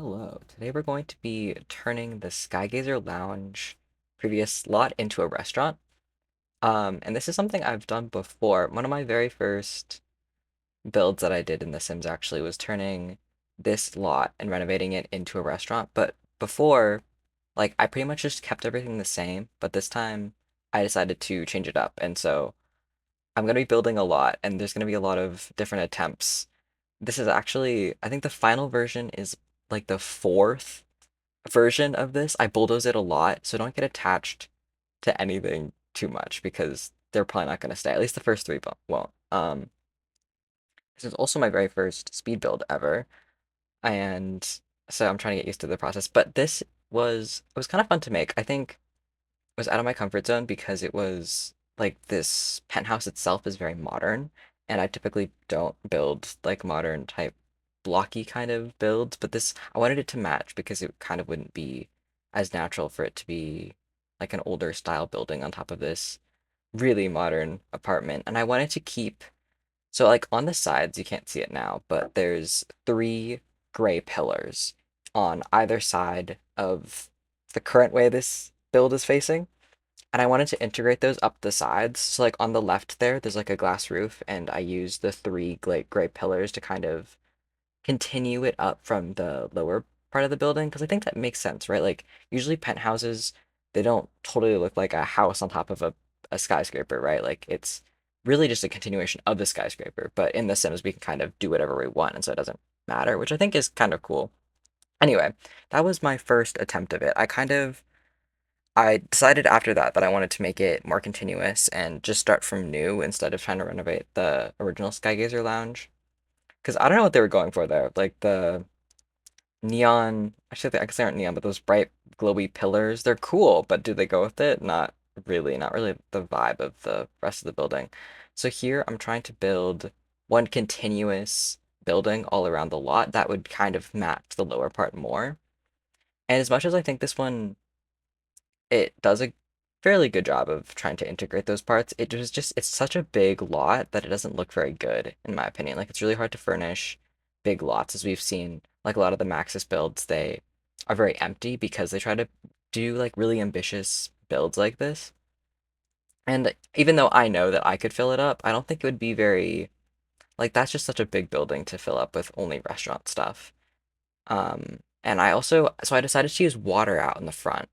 Hello. Today we're going to be turning the Skygazer Lounge previous lot into a restaurant. And this is something I've done before. One of my very first builds that I did in The Sims actually was turning this lot and renovating it into a restaurant. But before, like I pretty much just kept everything the same, but this time I decided to change it up. And so I'm going to be building a lot, and there's going to be a lot of different attempts. This is actually, I think the final version is like the fourth version of this. I bulldoze it a lot, so don't get attached to anything too much because they're probably not going to stay. At least the first three won't. This is also my very first speed build ever, and so I'm trying to get used to the process. But this was kind of fun to make. I think it was out of my comfort zone because it was like this penthouse itself is very modern, and I typically don't build like modern type blocky kind of builds, but this I wanted it to match because it kind of wouldn't be as natural for it to be like an older style building on top of this really modern apartment. And I wanted to keep so like on the sides, you can't see it now, but there's three gray pillars on either side of the current way this build is facing. And I wanted to integrate those up the sides. So like on the left there's like a glass roof, and I used the three gray pillars to kind of continue it up from the lower part of the building because I think that makes sense, right? Like usually penthouses, they don't totally look like a house on top of a skyscraper, right? Like it's really just a continuation of the skyscraper. But in The Sims, we can kind of do whatever we want, and so it doesn't matter, which I think is kind of cool. Anyway, that was my first attempt of it. I decided after that I wanted to make it more continuous and just start from new instead of trying to renovate the original Skygazer Lounge. Because I don't know what they were going for there. Like the neon, actually, I guess they aren't neon, but those bright, glowy pillars, they're cool, but do they go with it? Not really the vibe of the rest of the building. So here I'm trying to build one continuous building all around the lot that would kind of match the lower part more. And as much as I think this one, it does a fairly good job of trying to integrate those parts, it's such a big lot that it doesn't look very good, in my opinion. Like, it's really hard to furnish big lots, as we've seen. Like, a lot of the Maxis builds, they are very empty because they try to do, like, really ambitious builds like this. And even though I know that I could fill it up, I don't think it would be very, like, that's just such a big building to fill up with only restaurant stuff. And so I decided to use water out in the front.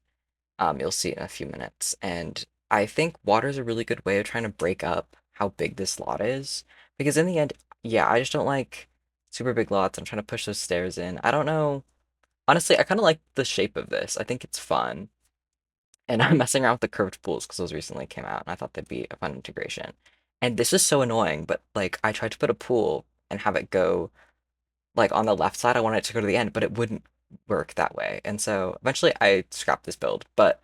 You'll see in a few minutes. And I think water is a really good way of trying to break up how big this lot is. Because in the end, yeah, I just don't like super big lots. I'm trying to push those stairs in. I don't know. Honestly, I kind of like the shape of this. I think it's fun. And I'm messing around with the curved pools because those recently came out, and I thought they'd be a fun integration. And this is so annoying, but like I tried to put a pool and have it go like on the left side. I wanted it to go to the end, but it wouldn't work that way. And so eventually I scrapped this build, but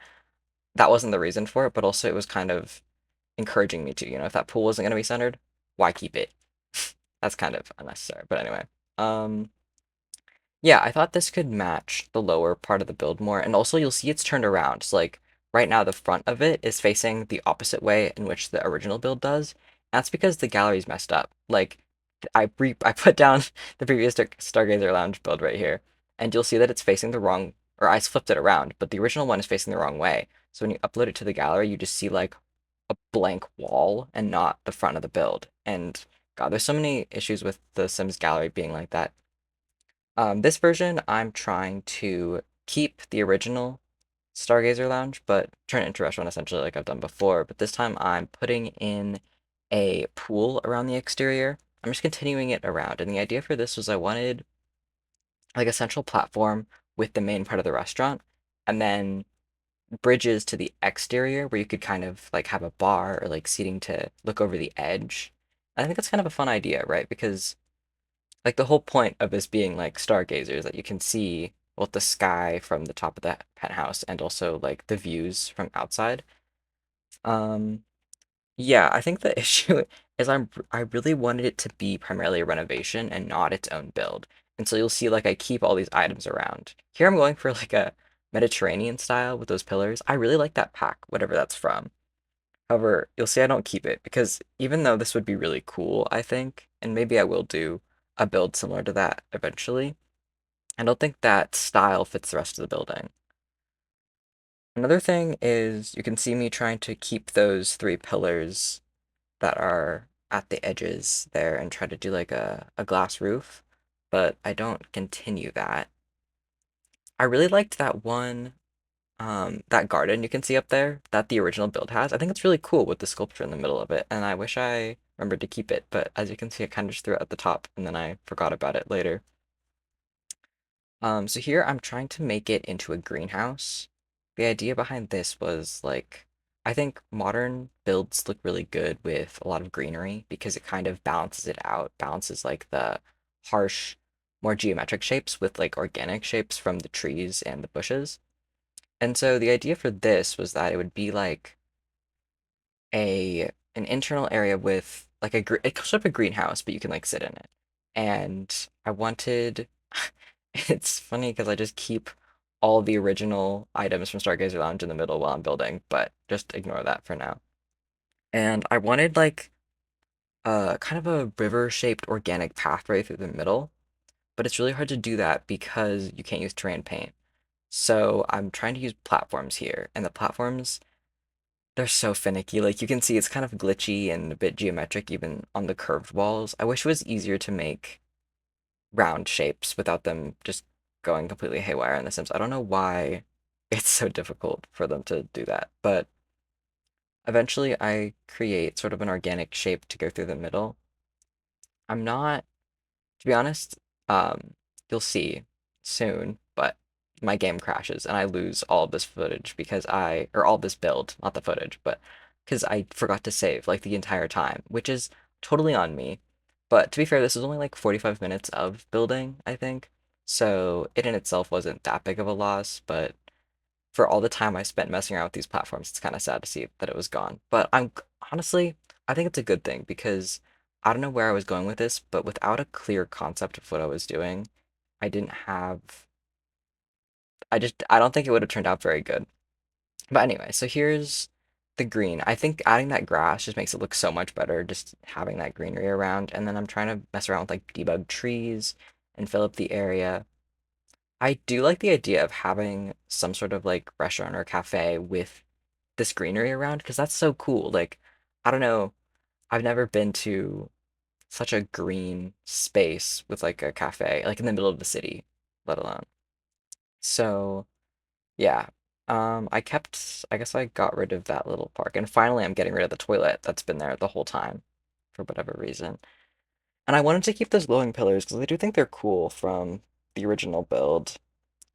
that wasn't the reason for it, but also it was kind of encouraging me to, if that pool wasn't going to be centered, why keep it? That's kind of unnecessary. But anyway, um, yeah, I thought this could match the lower part of the build more. And also you'll see it's turned around. So like right now, the front of it is facing the opposite way in which the original build does. That's because the gallery's messed up. Like I put down the previous Stargazer Lounge build right here, and you'll see that it's facing the wrong, or I flipped it around, but the original one is facing the wrong way. So when you upload it to the gallery, you just see like a blank wall and not the front of the build. And God, there's so many issues with the Sims gallery being like that. This version, I'm trying to keep the original Stargazer Lounge, but turn it into a restaurant essentially like I've done before. But this time I'm putting in a pool around the exterior. I'm just continuing it around. And the idea for this was I wanted like a central platform with the main part of the restaurant, and then bridges to the exterior where you could kind of like have a bar or like seating to look over the edge. I think that's kind of a fun idea, right? Because like the whole point of this being like stargazers that you can see both the sky from the top of the penthouse and also like the views from outside. Um, yeah, I think the issue is I really wanted it to be primarily a renovation and not its own build. And so you'll see like I keep all these items around. Here I'm going for like a Mediterranean style with those pillars. I really like that pack, whatever that's from. However, you'll see I don't keep it because even though this would be really cool, I think, and maybe I will do a build similar to that eventually, I don't think that style fits the rest of the building. Another thing is you can see me trying to keep those three pillars that are at the edges there and try to do like a glass roof, but I don't continue that. I really liked that one, that garden you can see up there that the original build has. I think it's really cool with the sculpture in the middle of it, and I wish I remembered to keep it, but as you can see, I kind of just threw it at the top and then I forgot about it later. So here I'm trying to make it into a greenhouse. The idea behind this was like, I think modern builds look really good with a lot of greenery because it kind of balances it out, balances like the harsh, more geometric shapes with like organic shapes from the trees and the bushes. And so the idea for this was that it would be like an internal area with like it's sort of a greenhouse, but you can like sit in it. And I wanted it's funny because I just keep all the original items from Stargazer Lounge in the middle while I'm building, but just ignore that for now. And I wanted like kind of a river-shaped organic pathway through the middle, but it's really hard to do that because you can't use terrain paint. So I'm trying to use platforms here, and the platforms they're so finicky. Like you can see it's kind of glitchy and a bit geometric even on the curved walls. I wish it was easier to make round shapes without them just going completely haywire in The Sims. I don't know why it's so difficult for them to do that, but eventually I create sort of an organic shape to go through the middle. I'm not, to be honest, you'll see soon, but my game crashes and I lose all of this footage or all this build, not the footage, but because I forgot to save like the entire time, which is totally on me. But to be fair, this was only like 45 minutes of building, I think. So it in itself wasn't that big of a loss, but for all the time I spent messing around with these platforms, it's kind of sad to see that it was gone. But honestly, I think it's a good thing because I don't know where I was going with this, but without a clear concept of what I was doing, I didn't have I don't think it would have turned out very good. But anyway, so here's the green. I think adding that grass just makes it look so much better, just having that greenery around. And then I'm trying to mess around with like debug trees and fill up the area. I do like the idea of having some sort of like restaurant or cafe with this greenery around because that's so cool. Like, I don't know, I've never been to such a green space with like a cafe, like in the middle of the city, let alone. So, yeah. I guess I got rid of that little park, and finally I'm getting rid of the toilet that's been there the whole time for whatever reason. And I wanted to keep those glowing pillars because I do think they're cool from the original build.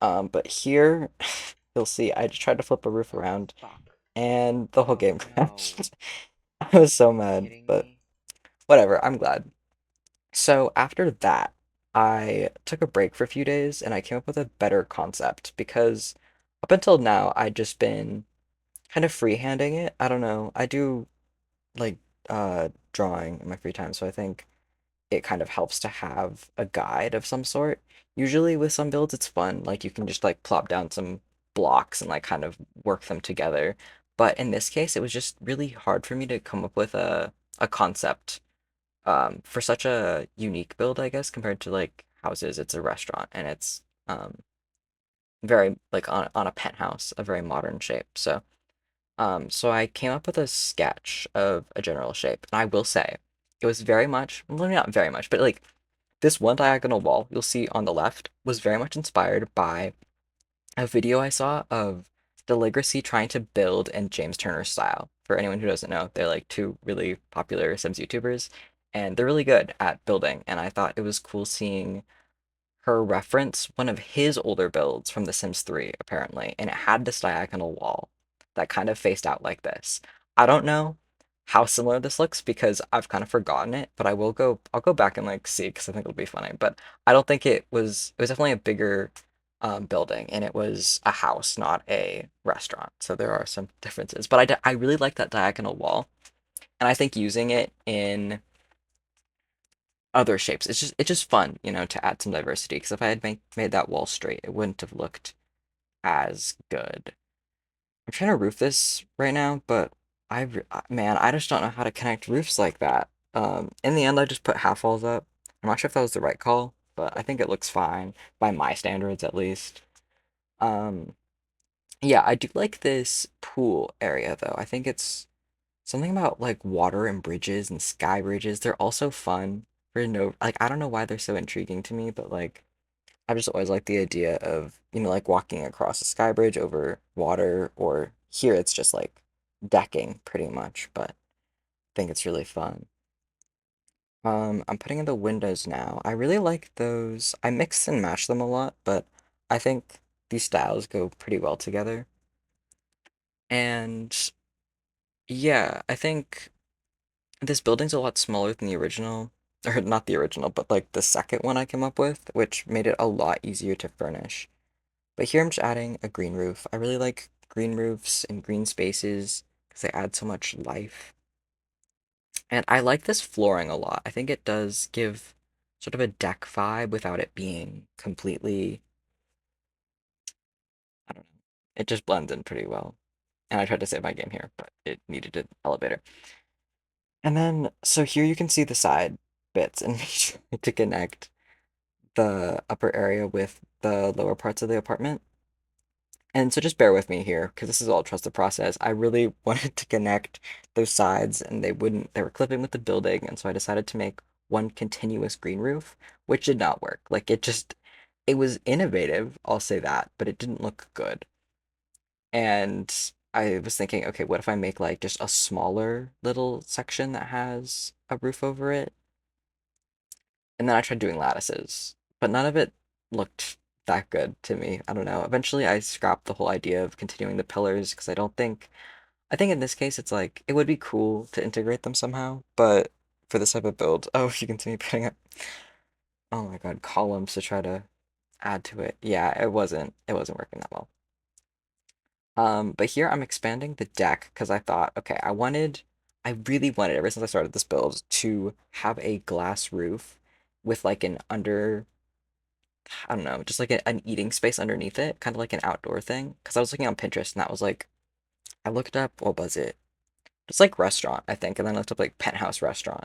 But here, you'll see, I just tried to flip a roof Oh, around fuck. and the whole Oh game no. crashed. I was so Are you mad, kidding but me? whatever, I'm glad. So after that, I took a break for a few days and I came up with a better concept because up until now, I'd just been kind of freehanding it. I don't know. I do like drawing in my free time, so I think it kind of helps to have a guide of some sort. Usually with some builds it's fun, like you can just like plop down some blocks and like kind of work them together. But in this case it was just really hard for me to come up with a concept for such a unique build, I guess, compared to like houses. It's a restaurant and it's very like on a penthouse, a very modern shape. So I came up with a sketch of a general shape, and I will say it was very much, well, not very much, but like this one diagonal wall you'll see on the left was very much inspired by a video I saw of Deligracy trying to build in James Turner style. For anyone who doesn't know, they're like two really popular Sims YouTubers, and they're really good at building, and I thought it was cool seeing her reference one of his older builds from The Sims 3, apparently, and it had this diagonal wall that kind of faced out like this. I don't know how similar this looks because I've kind of forgotten it, but I'll go back and like see because I think it'll be funny. But I don't think it was definitely a bigger building and it was a house, not a restaurant. So there are some differences. But I really like that diagonal wall, and I think using it in other shapes. It's just fun, you know, to add some diversity. Because if I had made that wall straight, it wouldn't have looked as good. I'm trying to roof this right now, but man, I just don't know how to connect roofs like that. In the end, I just put half walls up. I'm not sure if that was the right call, but I think it looks fine by my standards at least. Um, yeah, I do like this pool area though. I think it's something about like water and bridges and sky bridges. They're also fun for no like I don't know why they're so intriguing to me, but like I just always like the idea of, like walking across a sky bridge over water, or here it's just like decking pretty much, but I think it's really fun. I'm putting in the windows now. I really like those. I mix and match them a lot, but I think these styles go pretty well together. And yeah, I think this building's a lot smaller than the original, or not the original, but like the second one I came up with, which made it a lot easier to furnish. But here I'm just adding a green roof. I really like green roofs and green spaces because they add so much life. And I like this flooring a lot. I think it does give sort of a deck vibe without it being completely, I don't know. It just blends in pretty well. And I tried to save my game here, but it needed an elevator. And then, so here you can see the side bits and make sure to connect the upper area with the lower parts of the apartment. And so just bear with me here, because this is all trust the process. I really wanted to connect those sides, and they were clipping with the building, and so I decided to make one continuous green roof, which did not work. Like it was innovative, I'll say that, but it didn't look good. And I was thinking, okay, what if I make like just a smaller little section that has a roof over it? And then I tried doing lattices, but none of it looked that good to me. I don't know. Eventually, I scrapped the whole idea of continuing the pillars because I think in this case, it's like, it would be cool to integrate them somehow, but for this type of build, oh, you can see me putting up, oh my God, columns to try to add to it. Yeah, it wasn't working that well. But here I'm expanding the deck because I thought, okay, I really wanted, ever since I started this build, to have a glass roof with like I don't know, just like an eating space underneath it, kind of like an outdoor thing. Because I was looking on Pinterest and that was like, I looked up, what was it? Just like restaurant, I think, and then I looked up like penthouse restaurant.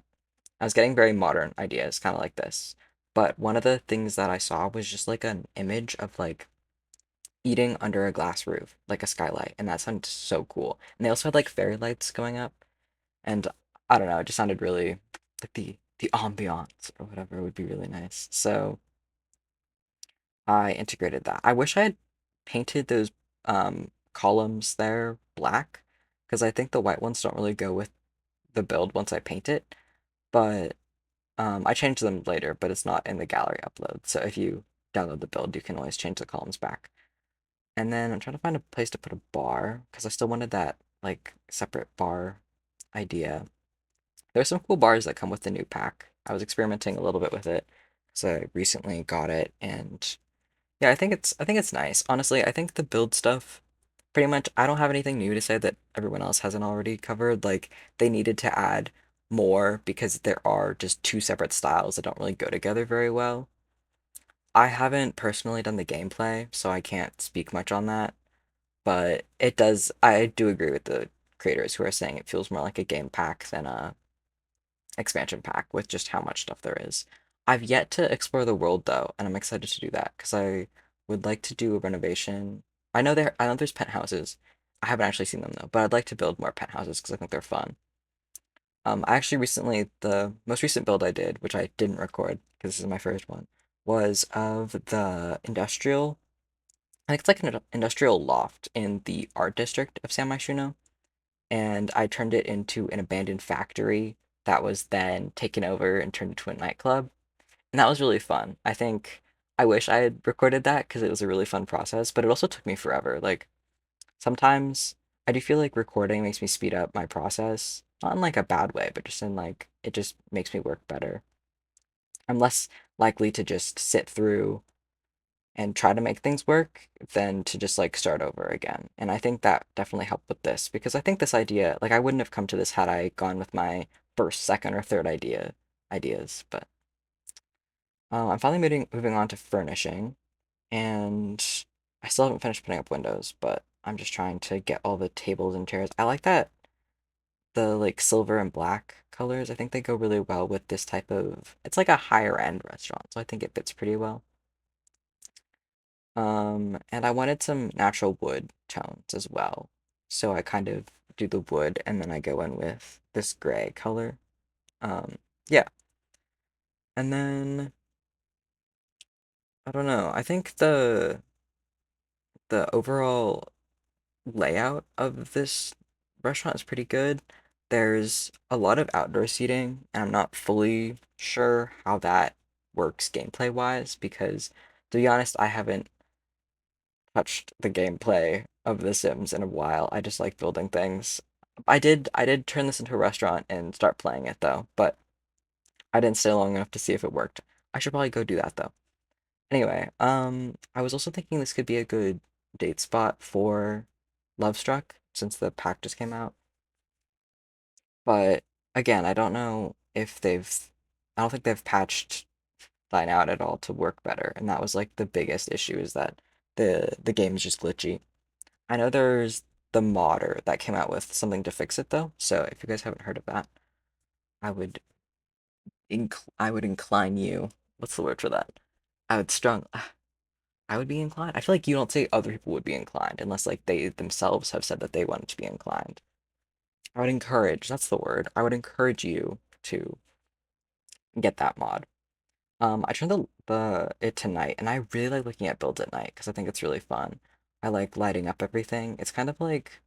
I was getting very modern ideas, kind of like this. But one of the things that I saw was just like an image of like eating under a glass roof, like a skylight, and that sounded so cool. And they also had like fairy lights going up, and I don't know, it just sounded really like the ambiance or whatever would be really nice. So I integrated that. I wish I had painted those columns there black, because I think the white ones don't really go with the build once I paint it. But I changed them later, but it's not in the gallery upload. So if you download the build, you can always change the columns back. And then I'm trying to find a place to put a bar because I still wanted that like separate bar idea. There's some cool bars that come with the new pack. I was experimenting a little bit with it because I recently got it, and yeah, I think it's nice. Honestly, I think the build stuff pretty much I don't have anything new to say that everyone else hasn't already covered. Like they needed to add more because there are just two separate styles that don't really go together very well. I haven't personally done the gameplay, so I can't speak much on that. But I do agree with the creators who are saying it feels more like a game pack than a expansion pack with just how much stuff there is. I've yet to explore the world though, and I'm excited to do that because I would like to do a renovation. I know there's penthouses. I haven't actually seen them though, but I'd like to build more penthouses because I think they're fun. I actually recently the most recent build I did, which I didn't record because this is my first one, was of the industrial. I think it's like an industrial loft in the art district of San Myshuno, and I turned it into an abandoned factory that was then taken over and turned into a nightclub. And that was really fun. I think I wish I had recorded that because it was a really fun process, but it also took me forever. Like sometimes I do feel like recording makes me speed up my process, not in like a bad way, but just in like it just makes me work better. I'm less likely to just sit through and try to make things work than to just like start over again. And I think that definitely helped with this because I think this idea, like I wouldn't have come to this had I gone with my first, second, or third ideas. But I'm finally moving on to furnishing, and I still haven't finished putting up windows, but I'm just trying to get all the tables and chairs. I like that the like silver and black colors. I think they go really well with this type of, it's like a higher end restaurant, so I think it fits pretty well. And I wanted some natural wood tones as well. So I kind of do the wood and then I go in with this gray color. Yeah. And then I don't know. I think the overall layout of this restaurant is pretty good. There's a lot of outdoor seating, and I'm not fully sure how that works gameplay wise because to be honest, I haven't touched the gameplay of The Sims in a while. I just like building things. I did turn this into a restaurant and start playing it though, but I didn't stay long enough to see if it worked. I should probably go do that though. Anyway, I was also thinking this could be a good date spot for Love Struck since the pack just came out. But again, I don't think they've patched Dine Out at all to work better, and that was like the biggest issue is that the game is just glitchy. I know there's the modder that came out with something to fix it though, so if you guys haven't heard of that, I would I would incline you. What's the word for that? I would strong. I would be inclined. I feel like you don't say other people would be inclined unless like they themselves have said that they wanted to be inclined. I would encourage, that's the word. I would encourage you to get that mod. I turned the it to night, and I really like looking at builds at night because I think it's really fun. I like lighting up everything. It's kind of like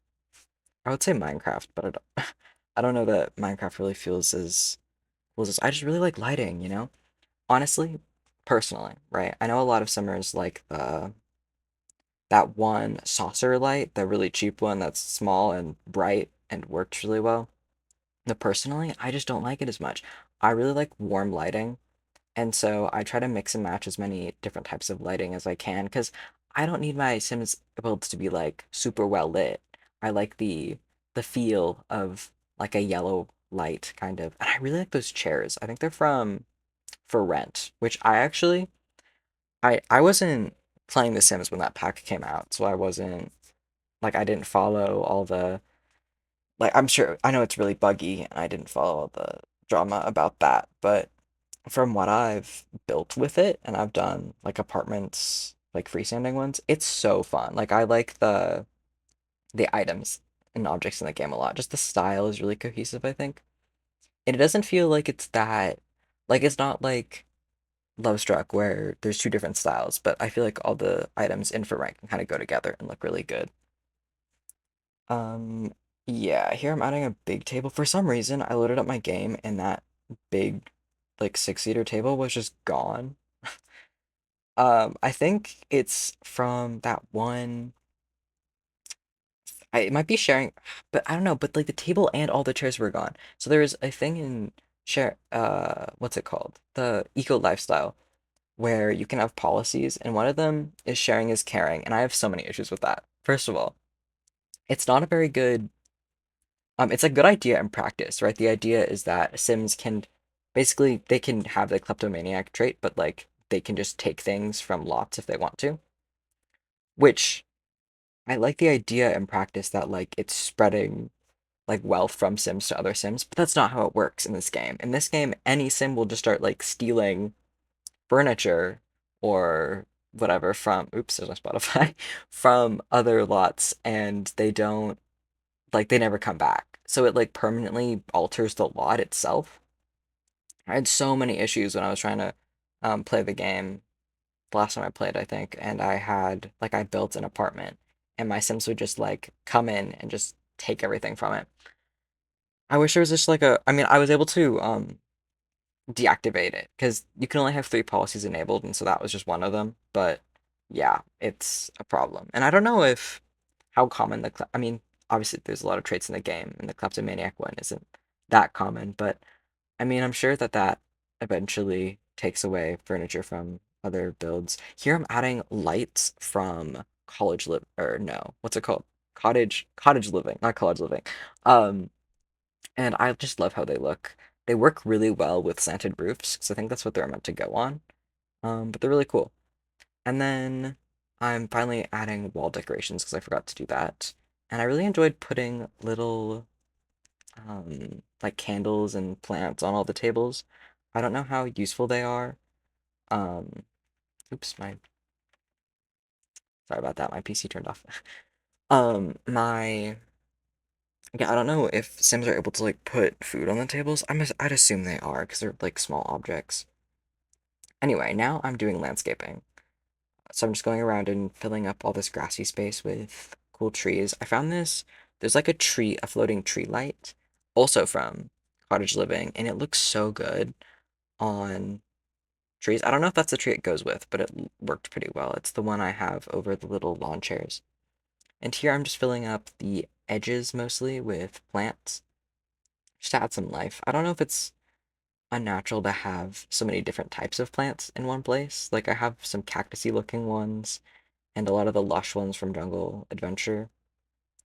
I would say Minecraft, but I don't know that Minecraft really feels as I just really like lighting, you know? Honestly, personally, right? I know a lot of simmers like the that one saucer light, the really cheap one that's small and bright and works really well. But personally, I just don't like it as much. I really like warm lighting, and so I try to mix and match as many different types of lighting as I can because I don't need my Sims builds to be like super well lit. I like the feel of like a yellow light kind of. And I really like those chairs. I think they're from For Rent, which I wasn't playing The Sims when that pack came out, so I wasn't like I didn't follow all the like I'm sure I know it's really buggy and I didn't follow all the drama about that, but from what I've built with it and I've done like apartments, like freestanding ones, it's so fun. Like I like the items and objects in the game a lot. Just the style is really cohesive, I think. And it doesn't feel like it's that like it's not like Love Struck where there's two different styles, but I feel like all the items in for rank can kind of go together and look really good. Um, yeah, here I'm adding a big table. For some reason, I loaded up my game and that big, like 6-seater table was just gone. I think it's from that one. It might be sharing, but I don't know. But like the table and all the chairs were gone. So there is a thing in share. What's it called? The eco lifestyle where you can have policies, and one of them is sharing is caring, and I have so many issues with that. First of all, it's not a very good it's a good idea in practice, right? The idea is that Sims can basically they can have the kleptomaniac trait, but like they can just take things from lots if they want to. Which I like the idea in practice that like it's spreading like wealth from Sims to other Sims, but that's not how it works in this game. In this game, any Sim will just start like stealing furniture or whatever from oops, there's no Spotify from other lots and they don't like they never come back. So it like permanently alters the lot itself. I had so many issues when I was trying to play the game the last time I played, I think, and I had like I built an apartment and my Sims would just like come in and just take everything from it. I wish there was just like a I mean, I was able to deactivate it because you can only have 3 policies enabled, and so that was just one of them. But yeah, it's a problem. And I don't know if how common I mean, obviously there's a lot of traits in the game, and the kleptomaniac one isn't that common, but I mean, I'm sure that that eventually takes away furniture from other builds. Here I'm adding lights from college live or no, what's it called? Cottage living, not college living. Um, and I just love how they look. They work really well with slanted roofs because I think that's what they're meant to go on. But they're really cool. And then I'm finally adding wall decorations because I forgot to do that. And I really enjoyed putting little like candles and plants on all the tables. I don't know how useful they are. Um, oops, my sorry about that. My PC turned off. My yeah, I don't know if Sims are able to like put food on the tables. I'd assume they are because they're like small objects. Anyway, now I'm doing landscaping. So I'm just going around and filling up all this grassy space with cool trees. I found this, there's like a floating tree light, also from Cottage Living, and it looks so good on trees. I don't know if that's the tree it goes with, but it worked pretty well. It's the one I have over the little lawn chairs. And here I'm just filling up the edges mostly with plants, just to add some life. I don't know if it's unnatural to have so many different types of plants in one place. Like I have some cactusy looking ones and a lot of the lush ones from Jungle Adventure,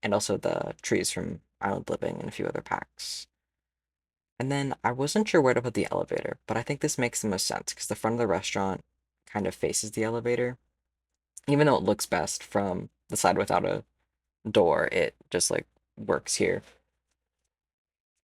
and also the trees from Island Living and a few other packs. And then I wasn't sure where to put the elevator, but I think this makes the most sense because the front of the restaurant kind of faces the elevator. Even though it looks best from the side without a door, it just like works here.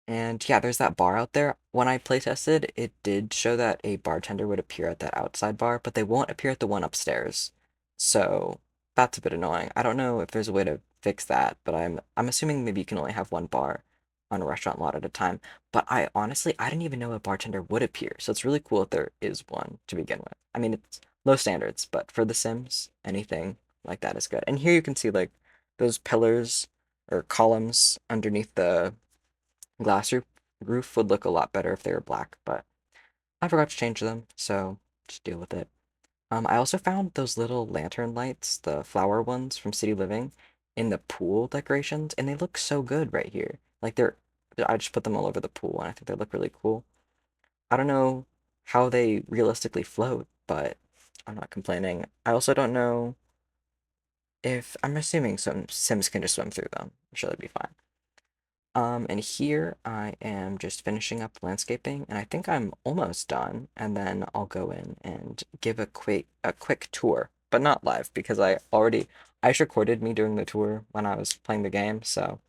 And yeah, there's that bar out there. When I playtested, it did show that a bartender would appear at that outside bar, but they won't appear at the one upstairs. So that's a bit annoying. I don't know if there's a way to fix that, but I'm assuming maybe you can only have one bar on a restaurant lot at a time. But I didn't even know a bartender would appear. So it's really cool if there is one to begin with. I mean, it's low standards, but for The Sims, anything like that is good. And here you can see like those pillars or columns underneath the glass roof would look a lot better if they were black, but I forgot to change them, so just deal with it. I also found those little lantern lights, the flower ones from City Living, in the pool decorations, and they look so good right here. I just put them all over the pool, and I think they look really cool. I don't know how they realistically float, but I'm not complaining. I also don't know if I'm assuming some Sims can just swim through them. I'm sure that'd be fine. And here I am just finishing up landscaping, and I think I'm almost done, and then I'll go in and give a quick tour, but not live because I just recorded me doing the tour when I was playing the game, so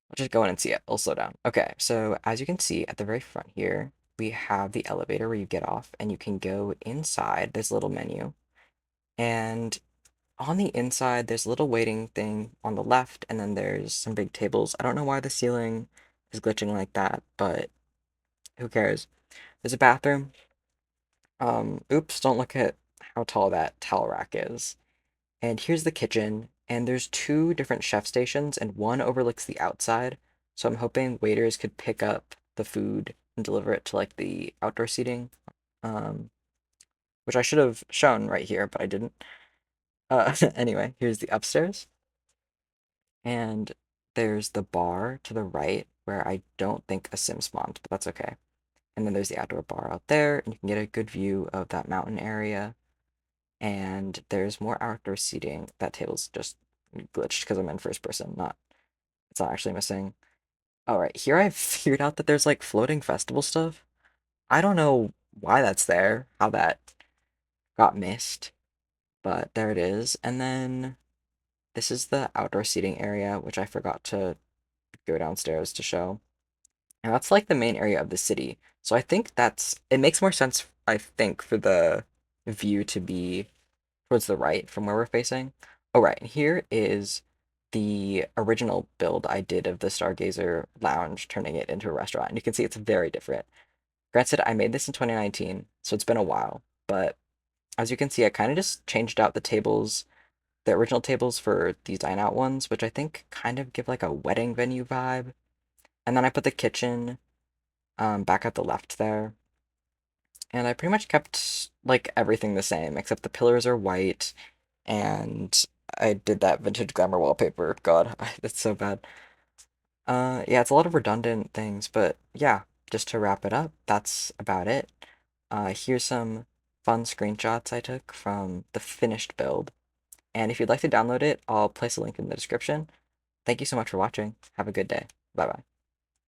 I'll just go in and see it. I'll slow down. Okay, so as you can see at the very front here, we have the elevator where you get off and you can go inside this little menu. And on the inside, there's a little waiting thing on the left, and then there's some big tables. I don't know why the ceiling is glitching like that, but who cares? There's a bathroom. Oops, don't look at how tall that towel rack is. And here's the kitchen, and there's two different chef stations, and one overlooks the outside. So I'm hoping waiters could pick up the food and deliver it to like the outdoor seating, um, which I should have shown right here, but I didn't. Anyway, here's the upstairs. And there's the bar to the right where I don't think a sim spawned, but that's okay. And then there's the outdoor bar out there, and you can get a good view of that mountain area. And there's more outdoor seating. That table's just glitched because I'm in first person, it's not actually missing. All right, here I've figured out that there's like floating festival stuff. I don't know why that's there, how that got missed, but there it is. And then this is the outdoor seating area, which I forgot to go downstairs to show. And that's like the main area of the city. So I think it makes more sense, I think, for the view to be towards the right from where we're facing. Oh, right. And here is the original build I did of the Stargazer lounge, turning it into a restaurant. And you can see it's very different. Granted, I made this in 2019, so it's been a while. But as you can see, I kind of just changed out the original tables for these dine out ones, which I think kind of give like a wedding venue vibe. And then I put the kitchen back at the left there. And I pretty much kept like everything the same, except the pillars are white, and I did that vintage glamour wallpaper. God, that's so bad. Yeah, it's a lot of redundant things, but yeah, just to wrap it up, that's about it. Here's some fun screenshots I took from the finished build. And if you'd like to download it, I'll place a link in the description. Thank you so much for watching. Have a good day. Bye bye.